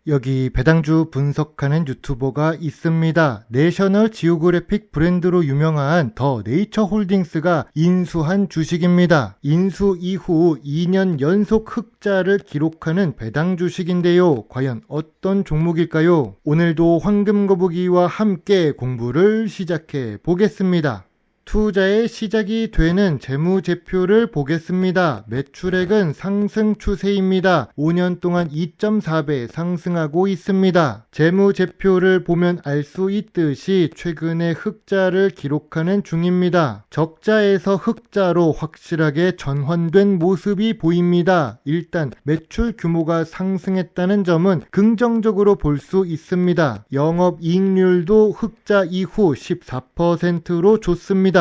여기 배당주 분석하는 유튜버가 있습니다. 내셔널 지오그래픽 브랜드로 유명한 더 네이처 홀딩스가 인수한 주식입니다. 인수 이후 2년 연속 흑자를 기록하는 배당 주식인데요. 과연 어떤 종목일까요? 오늘도 황금거북이와 함께 공부를 시작해 보겠습니다. 투자의 시작이 되는 재무제표를 보겠습니다. 매출액은 상승 추세입니다. 5년 동안 2.4배 상승하고 있습니다. 재무제표를 보면 알 수 있듯이 최근에 흑자를 기록하는 중입니다. 적자에서 흑자로 확실하게 전환된 모습이 보입니다. 일단 매출 규모가 상승했다는 점은 긍정적으로 볼 수 있습니다. 영업이익률도 흑자 이후 14%로 좋습니다.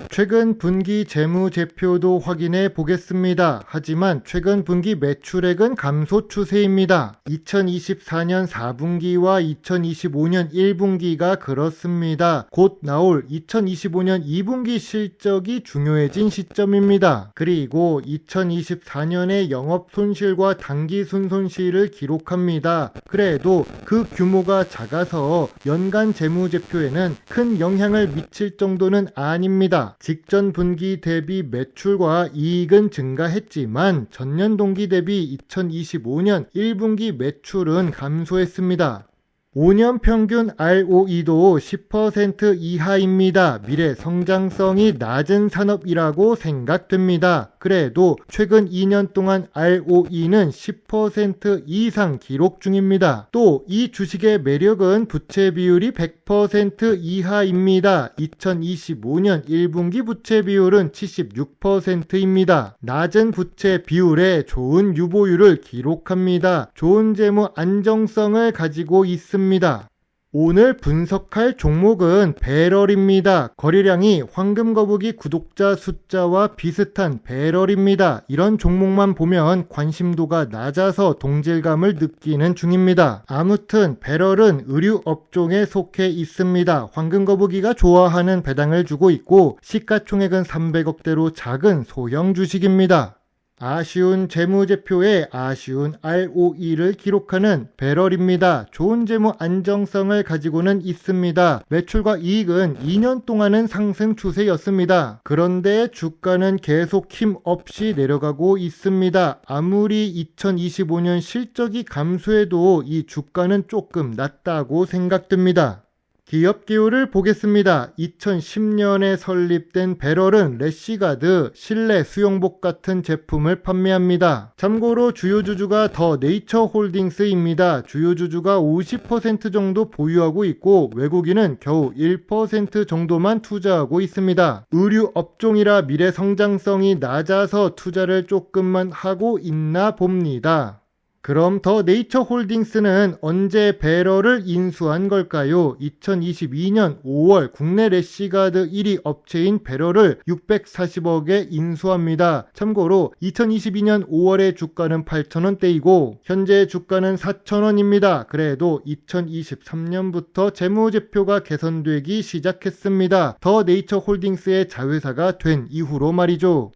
최근 분기 재무제표도 확인해 보겠습니다. 하지만 최근 분기 매출액은 감소 추세입니다. 2024년 4분기와 2025년 1분기가 그렇습니다. 곧 나올 2025년 2분기 실적이 중요해진 시점입니다. 그리고 2024년에 영업 손실과 당기 순손실을 기록합니다. 그래도 그 규모가 작아서 연간 재무제표에는 큰 영향을 미칠 정도는 아닙니다. 직전 분기 대비 매출과 이익은 증가했지만 전년 동기 대비 2025년 1분기 매출은 감소했습니다. 5년 평균 ROE도 10% 이하입니다. 미래 성장성이 낮은 산업이라고 생각됩니다. 그래도 최근 2년 동안 ROE는 10% 이상 기록 중입니다. 또 이 주식의 매력은 부채 비율이 100% 이하입니다. 2025년 1분기 부채 비율은 76%입니다. 낮은 부채 비율에 좋은 유보율을 기록합니다. 좋은 재무 안정성을 가지고 있습니다. 오늘 분석할 종목은 배럴입니다. 거래량이 황금거북이 구독자 숫자와 비슷한 배럴입니다. 이런 종목만 보면 관심도가 낮아서 동질감을 느끼는 중입니다. 아무튼 배럴은 의류 업종에 속해 있습니다. 황금거북이가 좋아하는 배당을 주고 있고 시가총액은 300억대로 작은 소형 주식입니다. 아쉬운 재무제표에 아쉬운 ROE를 기록하는 배럴입니다. 좋은 재무 안정성을 가지고는 있습니다. 매출과 이익은 2년 동안은 상승 추세였습니다. 그런데 주가는 계속 힘없이 내려가고 있습니다. 아무리 2025년 실적이 감소해도 이 주가는 조금 낮다고 생각됩니다. 기업 기호를 보겠습니다. 2010년에 설립된 배럴은 래시가드, 실내 수영복 같은 제품을 판매합니다. 참고로 주요 주주가 더 네이처 홀딩스입니다. 주요 주주가 50% 정도 보유하고 있고 외국인은 겨우 1% 정도만 투자하고 있습니다. 의류 업종이라 미래 성장성이 낮아서 투자를 조금만 하고 있나 봅니다. 그럼 더 네이처 홀딩스는 언제 배럴을 인수한 걸까요? 2022년 5월 국내 래시가드 1위 업체인 배럴을 640억에 인수합니다. 참고로 2022년 5월의 주가는 8,000원대이고 현재 주가는 4,000원입니다. 그래도 2023년부터 재무제표가 개선되기 시작했습니다. 더 네이처 홀딩스의 자회사가 된 이후로 말이죠.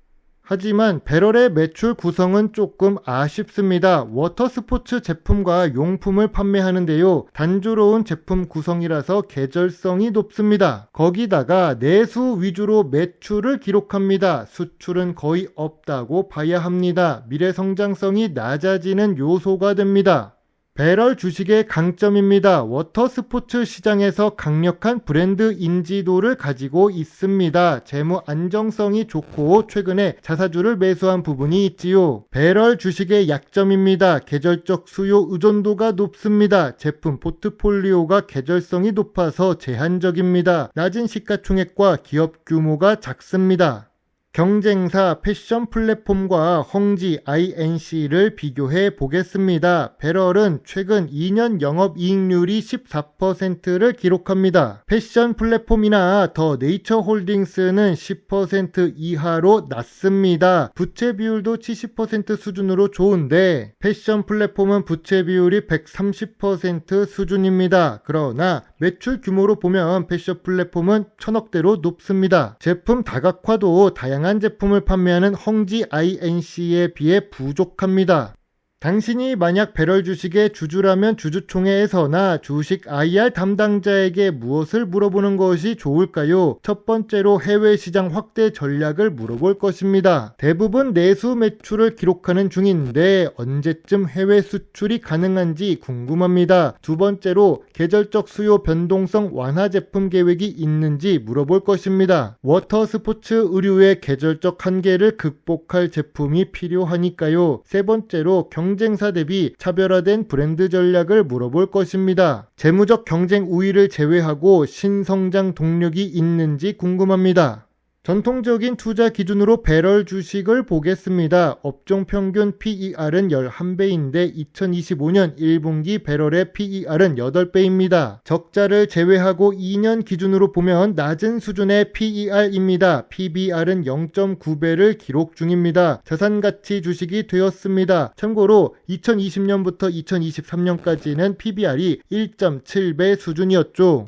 하지만 배럴의 매출 구성은 조금 아쉽습니다. 워터스포츠 제품과 용품을 판매하는데요. 단조로운 제품 구성이라서 계절성이 높습니다. 거기다가 내수 위주로 매출을 기록합니다. 수출은 거의 없다고 봐야 합니다. 미래 성장성이 낮아지는 요소가 됩니다. 배럴 주식의 강점입니다. 워터스포츠 시장에서 강력한 브랜드 인지도를 가지고 있습니다. 재무 안정성이 좋고 최근에 자사주를 매수한 부분이 있지요. 배럴 주식의 약점입니다. 계절적 수요 의존도가 높습니다. 제품 포트폴리오가 계절성이 높아서 제한적입니다. 낮은 시가총액과 기업 규모가 작습니다. 경쟁사 패션 플랫폼과 헝지 INC를 비교해 보겠습니다. 배럴은 최근 2년 영업이익률이 14%를 기록합니다. 패션 플랫폼이나 더 네이처 홀딩스는 10% 이하로 낮습니다. 부채 비율도 70% 수준으로 좋은데 패션 플랫폼은 부채 비율이 130% 수준입니다. 그러나 매출 규모로 보면 패션 플랫폼은 1000억대로 높습니다. 제품 다각화도 다양한 제품을 판매하는 헝지 INC에 비해 부족합니다. 당신이 만약 배럴 주식의 주주라면 주주총회에서나 주식 IR 담당자에게 무엇을 물어보는 것이 좋을까요? 첫 번째로 해외 시장 확대 전략을 물어볼 것입니다. 대부분 내수 매출을 기록하는 중인데 언제쯤 해외 수출이 가능한지 궁금합니다. 두 번째로 계절적 수요 변동성 완화 제품 계획이 있는지 물어볼 것입니다. 워터 스포츠 의류의 계절적 한계를 극복할 제품이 필요하니까요. 세 번째로 경쟁사 대비 차별화된 브랜드 전략을 물어볼 것입니다. 재무적 경쟁 우위를 제외하고 신성장 동력이 있는지 궁금합니다. 전통적인 투자 기준으로 배럴 주식을 보겠습니다. 업종 평균 PER은 11배인데 2025년 1분기 배럴의 PER은 8배입니다. 적자를 제외하고 2년 기준으로 보면 낮은 수준의 PER입니다. PBR은 0.9배를 기록 중입니다. 자산가치 주식이 되었습니다. 참고로 2020년부터 2023년까지는 PBR이 1.7배 수준이었죠.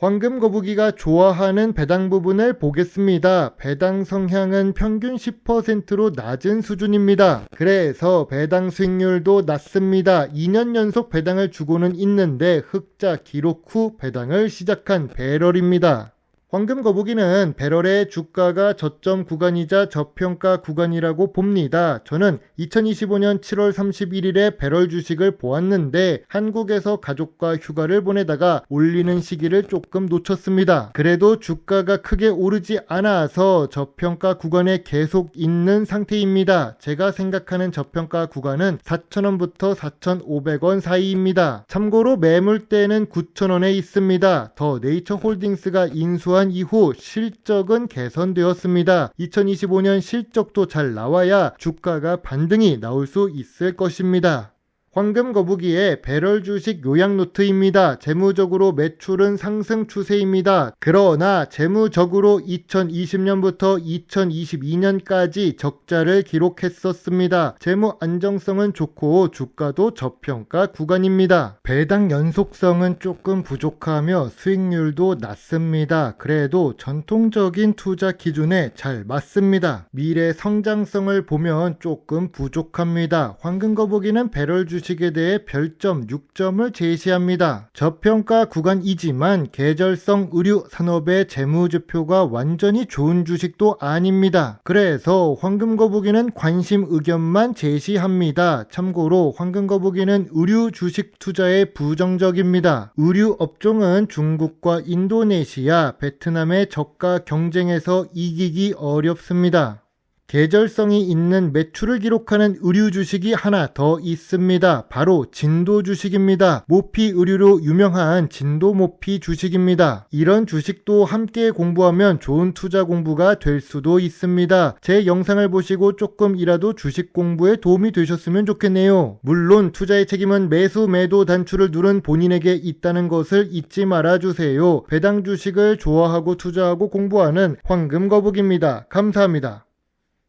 황금 거북이가 좋아하는 배당 부분을 보겠습니다. 배당 성향은 평균 10%로 낮은 수준입니다. 그래서 배당 수익률도 낮습니다. 2년 연속 배당을 주고는 있는데 흑자 기록 후 배당을 시작한 배럴입니다. 황금 거북이는 배럴의 주가가 저점 구간이자 저평가 구간이라고 봅니다. 저는 2025년 7월 31일에 배럴 주식을 보았는데 한국에서 가족과 휴가를 보내다가 올리는 시기를 조금 놓쳤습니다. 그래도 주가가 크게 오르지 않아서 저평가 구간에 계속 있는 상태입니다. 제가 생각하는 저평가 구간은 4,000원부터 4,500원 사이입니다. 참고로 매물대는 9,000원에 있습니다. 더 네이처 홀딩스가 인수한 이후 실적은 개선되었습니다. 2025년 실적도 잘 나와야 주가가 반등이 나올 수 있을 것입니다. 황금 거북이의 배럴 주식 요약 노트입니다. 재무적으로 매출은 상승 추세입니다. 그러나 재무적으로 2020년부터 2022년까지 적자를 기록했었습니다. 재무 안정성은 좋고 주가도 저평가 구간입니다. 배당 연속성은 조금 부족하며 수익률도 낮습니다. 그래도 전통적인 투자 기준에 잘 맞습니다. 미래 성장성을 보면 조금 부족합니다. 황금 거북이는 배럴 주식에 대해 별점 6점을 제시합니다. 저평가 구간이지만 계절성 의류 산업의 재무지표가 완전히 좋은 주식도 아닙니다. 그래서 황금거북이는 관심 의견만 제시합니다. 참고로 황금거북이는 의류 주식 투자에 부정적입니다. 의류 업종은 중국과 인도네시아, 베트남의 저가 경쟁에서 이기기 어렵습니다. 계절성이 있는 매출을 기록하는 의류 주식이 하나 더 있습니다. 바로 진도 주식입니다. 모피 의류로 유명한 진도 모피 주식입니다. 이런 주식도 함께 공부하면 좋은 투자 공부가 될 수도 있습니다. 제 영상을 보시고 조금이라도 주식 공부에 도움이 되셨으면 좋겠네요. 물론 투자의 책임은 매수 매도 단추를 누른 본인에게 있다는 것을 잊지 말아주세요. 배당 주식을 좋아하고 투자하고 공부하는 황금거북입니다. 감사합니다.